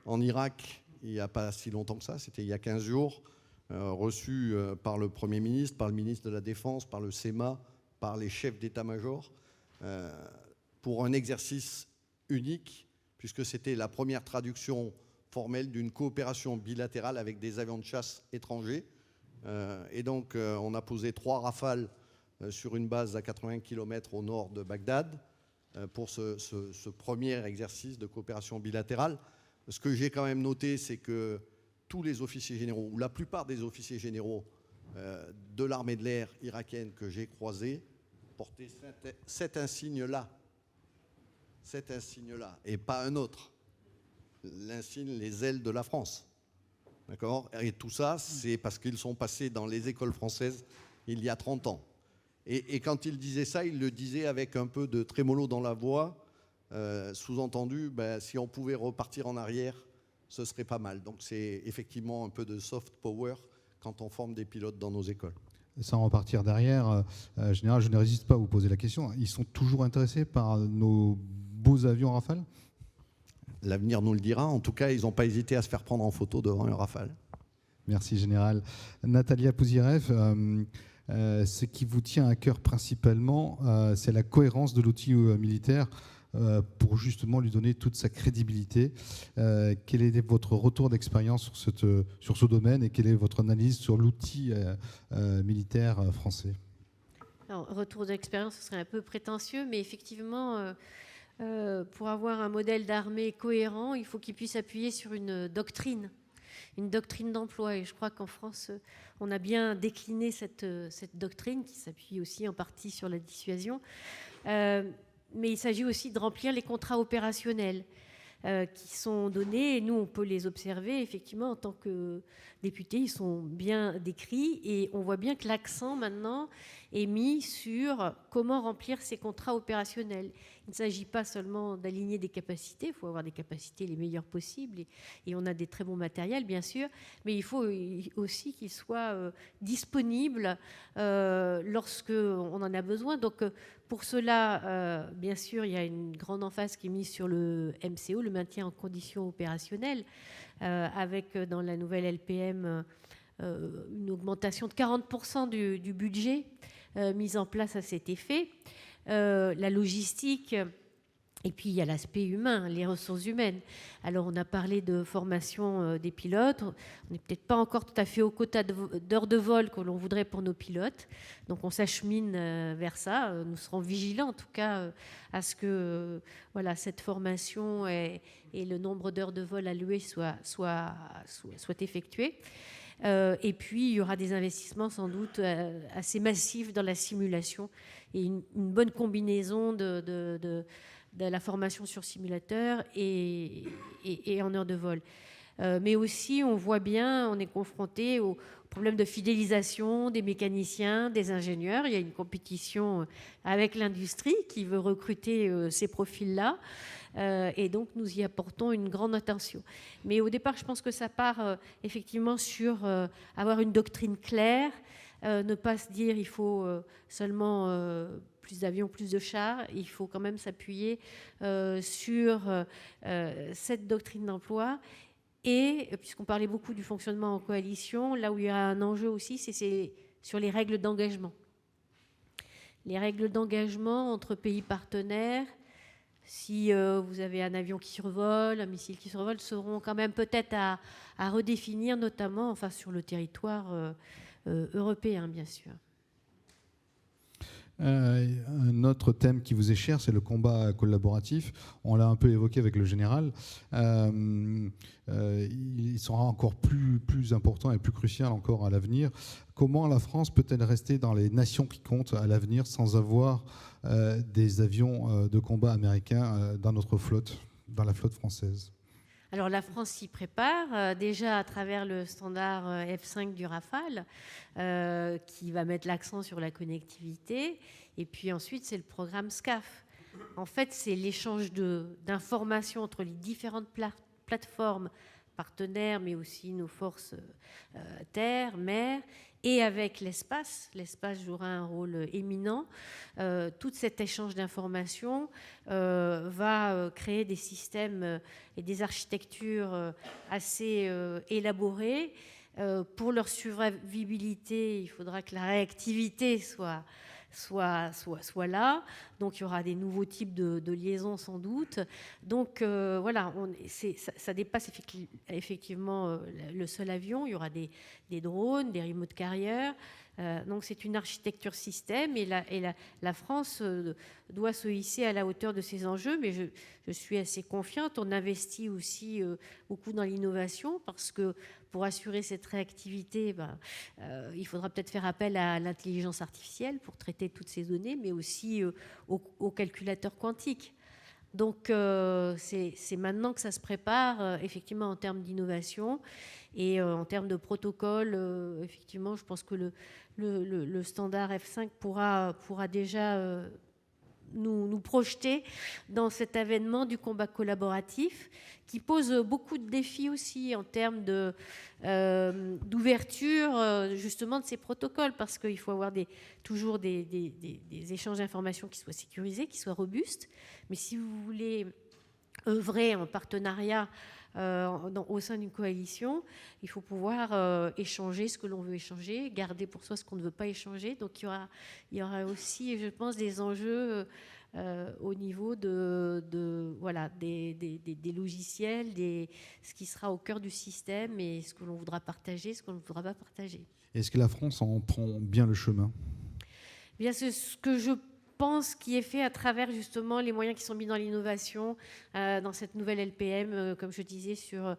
en Irak il n'y a pas si longtemps que ça, c'était il y a 15 jours, reçu par le Premier ministre, par le ministre de la Défense, par le SEMA, par les chefs d'état-major, pour un exercice unique, puisque c'était la première traduction formelle d'une coopération bilatérale avec des avions de chasse étrangers. Et donc, on a posé 3 Rafales sur une base à 80 km au nord de Bagdad pour ce premier exercice de coopération bilatérale. Ce que j'ai quand même noté, c'est que tous les officiers généraux, ou la plupart des officiers généraux de l'armée de l'air irakienne que j'ai croisés, portaient cet insigne-là. Cet insigne-là, et pas un autre. L'insigne, les ailes de la France. D'accord ? Et tout ça, c'est parce qu'ils sont passés dans les écoles françaises il y a 30 ans. Et quand il disait ça, il le disait avec un peu de trémolo dans la voix, sous-entendu, si on pouvait repartir en arrière, ce serait pas mal. Donc c'est effectivement un peu de soft power quand on forme des pilotes dans nos écoles. Sans repartir derrière, général, je ne résiste pas à vous poser la question. Ils sont toujours intéressés par nos beaux avions Rafale? L'avenir nous le dira. En tout cas, ils n'ont pas hésité à se faire prendre en photo devant un Rafale. Merci, Général. Natalia Pouzirev, ce qui vous tient à cœur principalement, c'est la cohérence de l'outil militaire pour justement lui donner toute sa crédibilité. Quel est votre retour d'expérience sur ce domaine et quelle est votre analyse sur l'outil militaire français? Alors, retour d'expérience, ce serait un peu prétentieux, mais effectivement, pour avoir un modèle d'armée cohérent, il faut qu'il puisse appuyer sur une doctrine d'emploi. Et je crois qu'en France, on a bien décliné cette doctrine qui s'appuie aussi en partie sur la dissuasion. Mais il s'agit aussi de remplir les contrats opérationnels qui sont donnés. Et nous, on peut les observer. Effectivement, en tant que députés, ils sont bien décrits. Et on voit bien que l'accent, maintenant, est mis sur comment remplir ces contrats opérationnels. Il ne s'agit pas seulement d'aligner des capacités. Il faut avoir des capacités les meilleures possibles. Et on a des très bons matériels, bien sûr. Mais il faut aussi qu'ils soient disponibles lorsqu'on en a besoin. Donc, pour cela, bien sûr, il y a une grande emphase qui est mise sur le MCO, le maintien en conditions opérationnelles, avec dans la nouvelle LPM une augmentation de 40% du budget mis en place à cet effet. La logistique, et puis il y a l'aspect humain, les ressources humaines. Alors on a parlé de formation des pilotes, on n'est peut-être pas encore tout à fait au quota d'heures de vol que l'on voudrait pour nos pilotes, donc on s'achemine vers ça. Nous serons vigilants en tout cas à ce que cette formation et le nombre d'heures de vol allouées soit effectué. Et puis, il y aura des investissements sans doute assez massifs dans la simulation et une bonne combinaison de la formation sur simulateur et en heures de vol. Mais aussi, on voit bien, on est confronté au problème de fidélisation des mécaniciens, des ingénieurs. Il y a une compétition avec l'industrie qui veut recruter ces profils-là. Et donc, nous y apportons une grande attention. Mais au départ, je pense que ça part effectivement sur avoir une doctrine claire, ne pas se dire il faut seulement plus d'avions, plus de chars. Il faut quand même s'appuyer sur cette doctrine d'emploi. Et puisqu'on parlait beaucoup du fonctionnement en coalition, là où il y a un enjeu aussi, c'est sur les règles d'engagement. Les règles d'engagement entre pays partenaires, si vous avez un avion qui survole, un missile qui survole, seront quand même peut-être à redéfinir, notamment enfin, sur le territoire européen, bien sûr. Un autre thème qui vous est cher, c'est le combat collaboratif. On l'a un peu évoqué avec le général. Il sera encore plus important et plus crucial encore à l'avenir. Comment la France peut-elle rester dans les nations qui comptent à l'avenir sans avoir des avions de combat américains dans notre flotte, dans la flotte française ? Alors la France s'y prépare déjà à travers le standard F5 du Rafale qui va mettre l'accent sur la connectivité, et puis ensuite c'est le programme SCAF. En fait, c'est l'échange d'informations entre les différentes plateformes partenaires, mais aussi nos forces terre, mer, et avec l'espace. L'espace jouera un rôle éminent. Tout cet échange d'informations va créer des systèmes et des architectures assez élaborées. Pour leur survivabilité, il faudra que la réactivité soit là. Donc, il y aura des nouveaux types de liaisons sans doute. Donc, voilà, ça dépasse effectivement le seul avion. Il y aura des drones, des remote carriers. Donc, c'est une architecture système et la France doit se hisser à la hauteur de ces enjeux. Mais je suis assez confiante. On investit aussi beaucoup dans l'innovation parce que pour assurer cette réactivité, il faudra peut-être faire appel à l'intelligence artificielle pour traiter toutes ces données, mais aussi aux calculateurs quantiques. Donc, c'est maintenant que ça se prépare, effectivement, en termes d'innovation et en termes de protocole. Effectivement, je pense que le standard F5 pourra déjà nous projeter dans cet avènement du combat collaboratif qui pose beaucoup de défis aussi en termes d'ouverture justement de ces protocoles, parce qu'il faut avoir toujours des échanges d'informations qui soient sécurisés, qui soient robustes. Mais si vous voulez œuvrer en partenariat au sein d'une coalition, il faut pouvoir échanger ce que l'on veut échanger, garder pour soi ce qu'on ne veut pas échanger. Donc il y aura aussi, je pense, des enjeux au niveau des logiciels, ce qui sera au cœur du système et ce que l'on voudra partager, ce qu'on ne voudra pas partager. Est-ce que la France en prend bien le chemin ? Bien, c'est ce que je pense qui est fait à travers justement les moyens qui sont mis dans l'innovation, dans cette nouvelle LPM, comme je disais, sur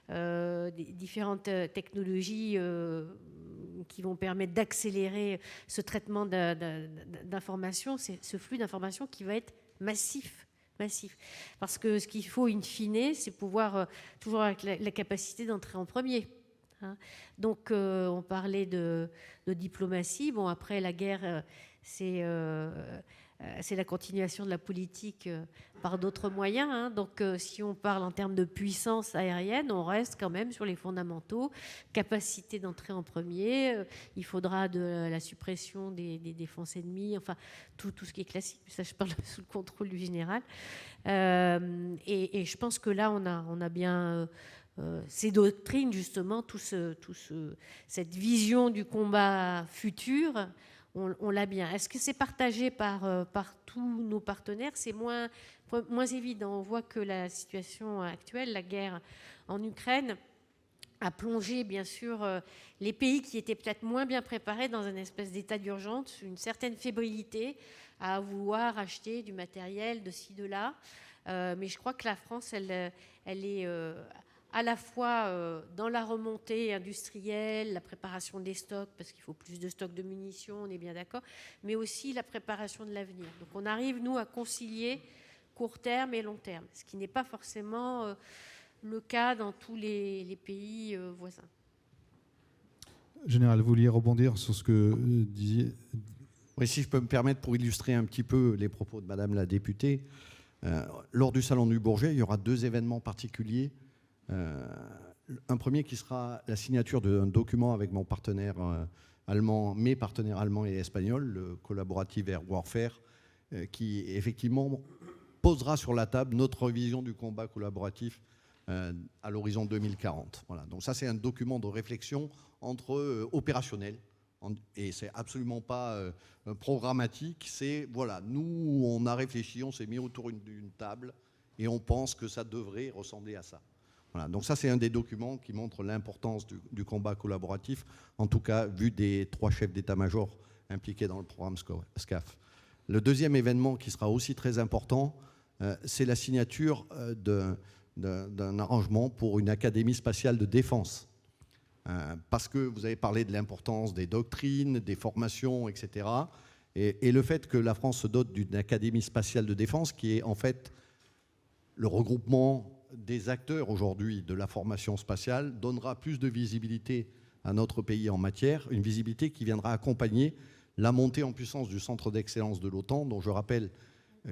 des différentes technologies qui vont permettre d'accélérer ce traitement d'informations, ce flux d'informations qui va être massif. Parce que ce qu'il faut, in fine, c'est pouvoir toujours avec la capacité d'entrer en premier. Donc, on parlait de diplomatie. Bon, après, la guerre, c'est la continuation de la politique par d'autres moyens. Donc, si on parle en termes de puissance aérienne, on reste quand même sur les fondamentaux. Capacité d'entrer en premier. Il faudra de la suppression des défenses ennemies. Enfin, tout ce qui est classique. Ça, je parle sous le contrôle du général. Et je pense que là, on a bien... ces doctrines, justement, cette vision du combat futur, on l'a bien. Est-ce que c'est partagé par tous nos partenaires ? C'est moins évident. On voit que la situation actuelle, la guerre en Ukraine, a plongé, bien sûr, les pays qui étaient peut-être moins bien préparés dans une espèce d'état d'urgence, une certaine fébrilité à vouloir acheter du matériel de ci, de là. Mais je crois que la France, elle est... à la fois dans la remontée industrielle, la préparation des stocks, parce qu'il faut plus de stocks de munitions, on est bien d'accord, mais aussi la préparation de l'avenir. Donc on arrive, nous, à concilier court terme et long terme, ce qui n'est pas forcément le cas dans tous les pays voisins. Général, vous vouliez rebondir sur ce que disiez ? Oui, si je peux me permettre, pour illustrer un petit peu les propos de Madame la députée, lors du Salon du Bourget, il y aura 2 événements particuliers. Un premier qui sera la signature d'un document avec mon partenaire allemand, mes partenaires allemands et espagnols, le Collaborative Air Warfare, qui effectivement posera sur la table notre vision du combat collaboratif à l'horizon 2040. Voilà. Donc ça, c'est un document de réflexion entre opérationnels, Et c'est absolument pas programmatique. C'est, voilà, nous, on a réfléchi, on s'est mis autour d'une table et on pense que ça devrait ressembler à ça. Voilà, donc ça, c'est un des documents qui montre l'importance du combat collaboratif, en tout cas, vu des 3 chefs d'état-major impliqués dans le programme SCAF. Le deuxième événement qui sera aussi très important, c'est la signature d'un arrangement pour une académie spatiale de défense. Parce que vous avez parlé de l'importance des doctrines, des formations, etc. Et le fait que la France se dote d'une académie spatiale de défense qui est en fait le regroupement des acteurs aujourd'hui de la formation spatiale donnera plus de visibilité à notre pays en matière, une visibilité qui viendra accompagner la montée en puissance du centre d'excellence de l'OTAN, dont je rappelle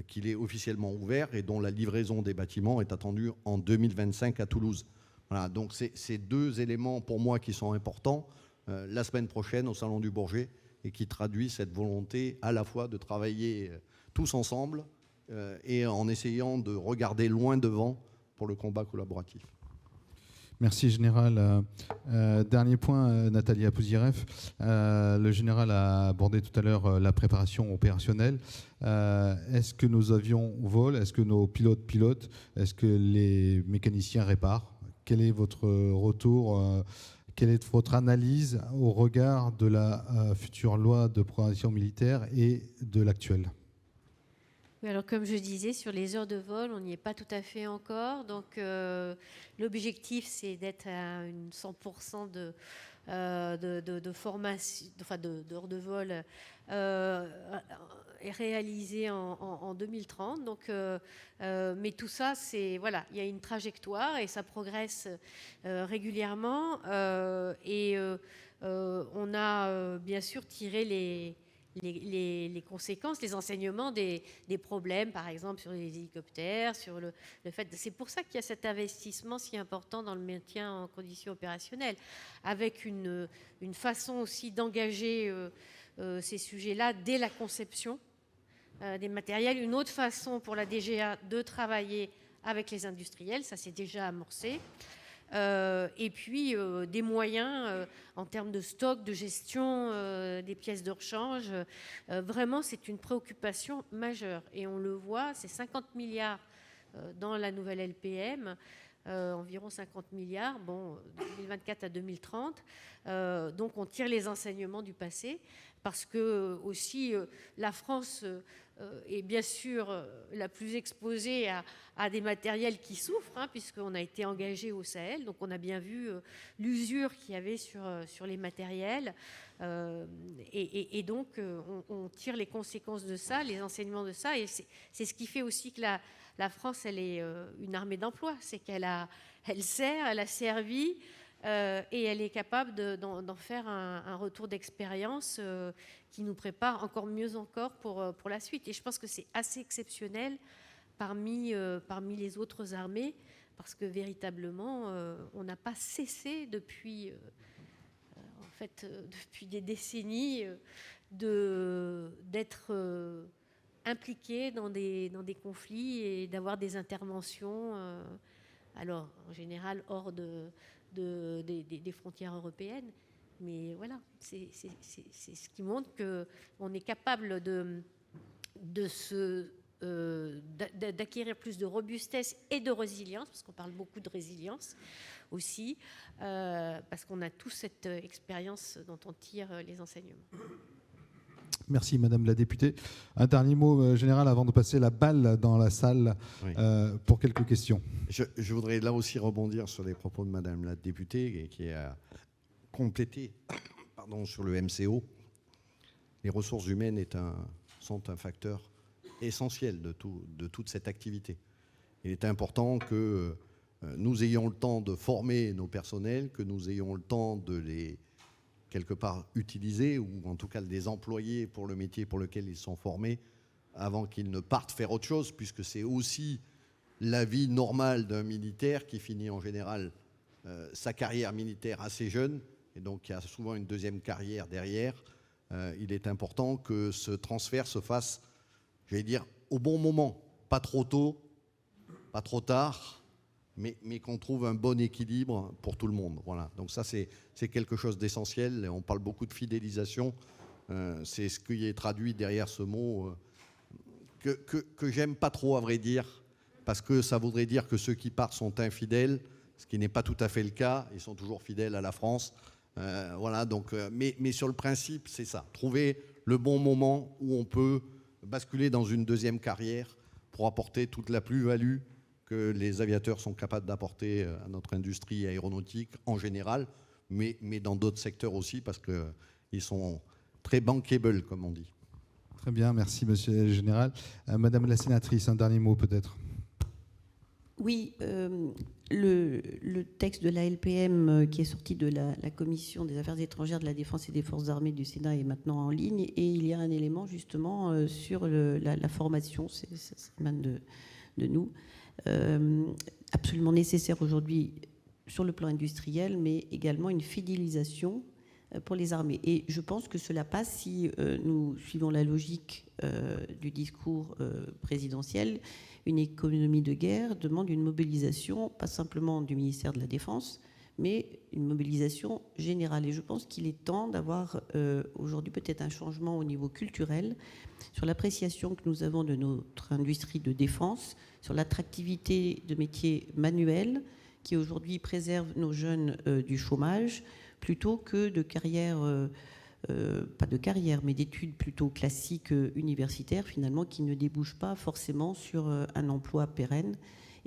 qu'il est officiellement ouvert et dont la livraison des bâtiments est attendue en 2025 à Toulouse. Voilà, donc c'est 2 éléments pour moi qui sont importants la semaine prochaine au Salon du Bourget et qui traduit cette volonté à la fois de travailler tous ensemble et en essayant de regarder loin devant pour le combat collaboratif. Merci, Général. Dernier point, Nathalie Pouzireff. Le Général a abordé tout à l'heure la préparation opérationnelle. Est-ce que nos avions volent? Est-ce que nos pilotes pilotent? Est-ce que les mécaniciens réparent? Quel est votre retour? Quelle est votre analyse au regard de la future loi de programmation militaire et de l'actuelle? Oui, alors comme je disais, sur les heures de vol, on n'y est pas tout à fait encore. Donc l'objectif, c'est d'être à une 100% de formation, enfin d'heures de vol réalisées en 2030. Donc, mais tout ça, c'est voilà, il y a une trajectoire et ça progresse régulièrement. On a bien sûr tiré les conséquences, les enseignements des problèmes, par exemple sur les hélicoptères, sur le fait. C'est pour ça qu'il y a cet investissement si important dans le maintien en conditions opérationnelles, avec une façon aussi d'engager ces sujets-là dès la conception des matériels, une autre façon pour la DGA de travailler avec les industriels, ça s'est déjà amorcé. Et puis des moyens en termes de stock, de gestion des pièces de rechange. Vraiment, c'est une préoccupation majeure. Et on le voit, c'est 50 milliards dans la nouvelle LPM, environ 50 milliards, bon, de 2024 à 2030. Donc on tire les enseignements du passé, parce que aussi la France est bien sûr la plus exposée à des matériels qui souffrent, hein, puisqu'on a été engagé au Sahel, donc on a bien vu l'usure qu'il y avait sur les matériels, et donc on tire les conséquences de ça, les enseignements de ça, et c'est ce qui fait aussi que la France, elle est une armée d'emploi, c'est elle a servi, et elle est capable d'en faire un retour d'expérience qui nous prépare encore mieux encore pour la suite. Et je pense que c'est assez exceptionnel parmi les autres armées, parce que véritablement, on n'a pas cessé depuis des décennies d'être impliqués dans des conflits et d'avoir des interventions, alors en général hors des frontières européennes. Mais voilà, c'est ce qui montre qu'on est capable d'acquérir plus de robustesse et de résilience, parce qu'on parle beaucoup de résilience aussi, parce qu'on a tous cette expérience dont on tire les enseignements. Merci Madame la députée. Un dernier mot, Général, avant de passer la balle dans la salle, oui, pour quelques questions. Je voudrais là aussi rebondir sur les propos de Madame la députée qui a complété sur le MCO. Les ressources humaines sont un facteur essentiel de toute cette activité. Il est important que nous ayons le temps de former nos personnels, que nous ayons le temps de les quelque part utiliser, ou en tout cas de les employer pour le métier pour lequel ils sont formés, avant qu'ils ne partent faire autre chose, puisque c'est aussi la vie normale d'un militaire qui finit en général sa carrière militaire assez jeune, et donc il y a souvent une deuxième carrière derrière. Il est important que ce transfert se fasse, j'allais dire, au bon moment, pas trop tôt, pas trop tard, mais qu'on trouve un bon équilibre pour tout le monde. Voilà. Donc ça, c'est quelque chose d'essentiel. On parle beaucoup de fidélisation. C'est ce qui est traduit derrière ce mot que j'aime pas trop, à vrai dire, parce que ça voudrait dire que ceux qui partent sont infidèles, ce qui n'est pas tout à fait le cas. Ils sont toujours fidèles à la France. Voilà. Donc, mais sur le principe, c'est ça. Trouver le bon moment où on peut basculer dans une deuxième carrière pour apporter toute la plus-value que les aviateurs sont capables d'apporter à notre industrie aéronautique en général, mais dans d'autres secteurs aussi, parce qu'ils sont très bankable, comme on dit. Très bien, merci Monsieur le Général. Madame la Sénatrice, un dernier mot peut-être. Oui, le texte de la LPM qui est sorti de la Commission des Affaires étrangères, de la Défense et des Forces armées du Sénat est maintenant en ligne, et il y a un élément justement sur la formation, ça émane de nous, absolument nécessaire aujourd'hui sur le plan industriel, mais également une fidélisation pour les armées. Et je pense que cela passe si nous suivons la logique du discours présidentiel. Une économie de guerre demande une mobilisation, pas simplement du ministère de la Défense, mais une mobilisation générale. Et je pense qu'il est temps d'avoir aujourd'hui peut-être un changement au niveau culturel sur l'appréciation que nous avons de notre industrie de défense, sur l'attractivité de métiers manuels qui aujourd'hui préservent nos jeunes du chômage, plutôt que de carrières, pas de carrière, mais d'études plutôt classiques universitaires, finalement, qui ne débouchent pas forcément sur un emploi pérenne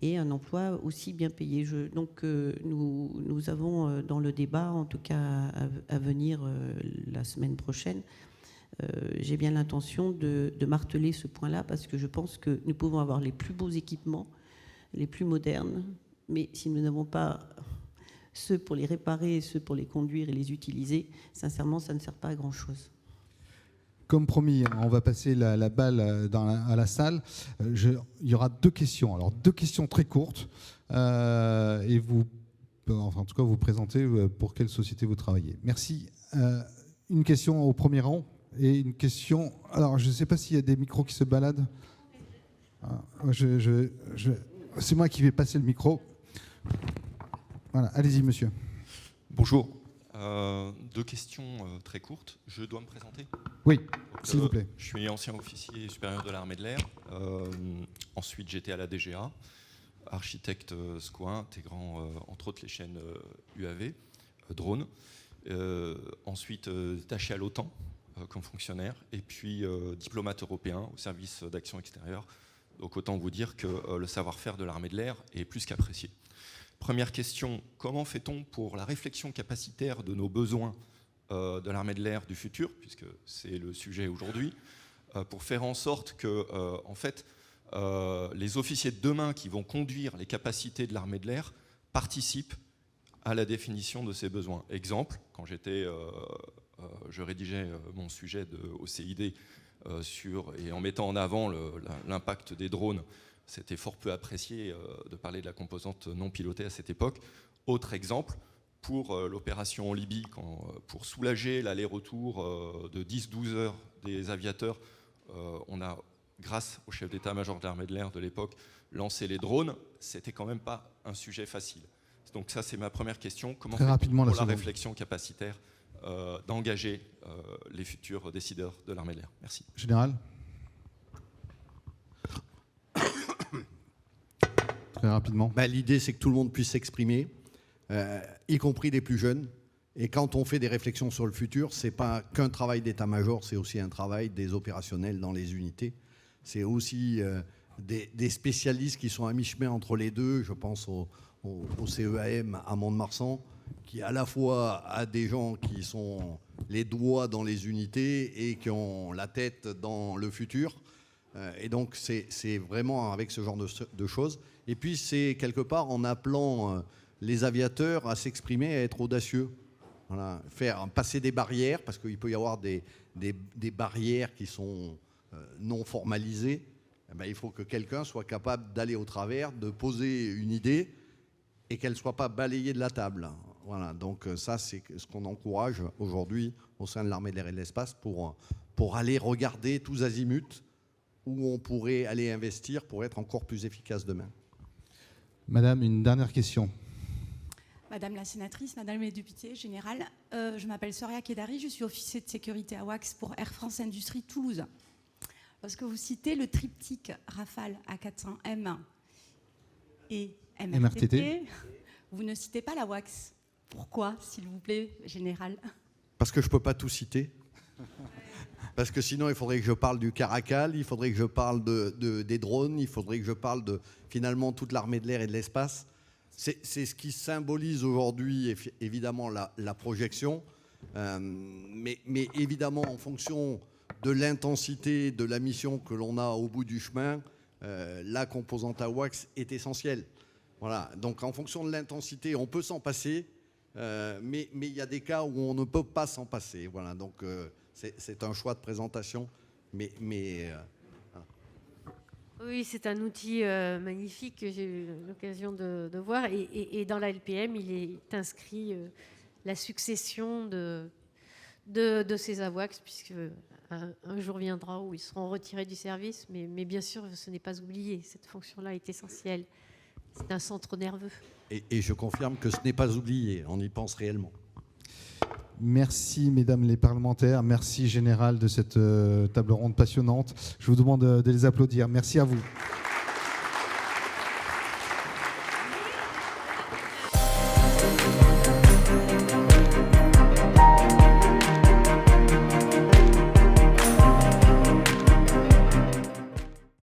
et un emploi aussi bien payé. Donc nous avons dans le débat, en tout cas à venir la semaine prochaine, j'ai bien l'intention de marteler ce point-là, parce que je pense que nous pouvons avoir les plus beaux équipements, les plus modernes, mais si nous n'avons pas ceux pour les réparer et ceux pour les conduire et les utiliser, sincèrement, ça ne sert pas à grand-chose. Comme promis, on va passer la balle à la salle. Il y aura deux questions. Alors, deux questions très courtes. Et vous, enfin, en tout cas, vous présentez pour quelle société vous travaillez. Merci. Une question au premier rang et une question... Alors, je ne sais pas s'il y a des micros qui se baladent. C'est moi qui vais passer le micro. Voilà, allez-y, monsieur. Bonjour. Deux questions très courtes. Je dois me présenter ? Oui, s'il vous plaît. Je suis ancien officier supérieur de l'armée de l'air. Ensuite, j'étais à la DGA, architecte SCOA, intégrant entre autres les chaînes UAV, drone. Ensuite, détaché à l'OTAN comme fonctionnaire. Et puis, diplomate européen au service d'action extérieure. Donc, autant vous dire que le savoir-faire de l'armée de l'air est plus qu'apprécié. Première question, comment fait-on pour la réflexion capacitaire de nos besoins de l'armée de l'air du futur, puisque c'est le sujet aujourd'hui, pour faire en sorte que, en fait, les officiers de demain qui vont conduire les capacités de l'armée de l'air participent à la définition de ces besoins. Exemple, quand je rédigeais mon sujet au CID et en mettant en avant l'impact des drones, c'était fort peu apprécié de parler de la composante non pilotée à cette époque. Autre exemple, pour l'opération en Libye, pour soulager l'aller-retour de 10-12 heures des aviateurs, on a, grâce au chef d'état-major de l'armée de l'air de l'époque, lancé les drones. C'était quand même pas un sujet facile. Donc ça, c'est ma première question. Comment fait-on pour la réflexion capacitaire d'engager les futurs décideurs de l'armée de l'air ? Merci. Général ? Très rapidement. L'idée, c'est que tout le monde puisse s'exprimer, y compris les plus jeunes. Et quand on fait des réflexions sur le futur, ce n'est pas qu'un travail d'état-major, c'est aussi un travail des opérationnels dans les unités. C'est aussi des spécialistes qui sont à mi-chemin entre les deux. Je pense au CEAM à Mont-de-Marsan, qui à la fois a des gens qui sont les doigts dans les unités et qui ont la tête dans le futur. Et donc, c'est vraiment avec ce genre de choses. Et puis, c'est quelque part en appelant les aviateurs à s'exprimer, à être audacieux. Voilà, faire passer des barrières, parce qu'il peut y avoir des barrières qui sont non formalisées. Il faut que quelqu'un soit capable d'aller au travers, de poser une idée et qu'elle ne soit pas balayée de la table. Voilà, donc ça, c'est ce qu'on encourage aujourd'hui au sein de l'armée de l'air et de l'espace pour aller regarder tous azimuts où on pourrait aller investir pour être encore plus efficace demain. Madame, une dernière question. Madame la sénatrice, Madame la députée générale, je m'appelle Soria Kedari, je suis officier de sécurité AWACS pour Air France Industrie Toulouse. Lorsque vous citez le triptyque Rafale A400M et MRTT, vous ne citez pas l'AWACS. Pourquoi, s'il vous plaît, général? Parce que je ne peux pas tout citer. Parce que sinon, il faudrait que je parle du Caracal, il faudrait que je parle des drones, il faudrait que je parle de finalement toute l'armée de l'air et de l'espace. C'est ce qui symbolise aujourd'hui, évidemment, la projection. Mais évidemment, en fonction de l'intensité de la mission que l'on a au bout du chemin, la composante AWACS est essentielle. Voilà. Donc, en fonction de l'intensité, on peut s'en passer, mais il y a des cas où on ne peut pas s'en passer. Voilà. Donc, c'est un choix de présentation, mais voilà. Oui, c'est un outil magnifique que j'ai eu l'occasion de voir. Et dans la LPM, il est inscrit la succession de ces AWACS, puisque un jour viendra où ils seront retirés du service. Mais bien sûr, ce n'est pas oublié. Cette fonction-là est essentielle. C'est un centre nerveux. Et je confirme que ce n'est pas oublié. On y pense réellement. Merci, mesdames les parlementaires. Merci, Général, de cette table ronde passionnante. Je vous demande de les applaudir. Merci à vous.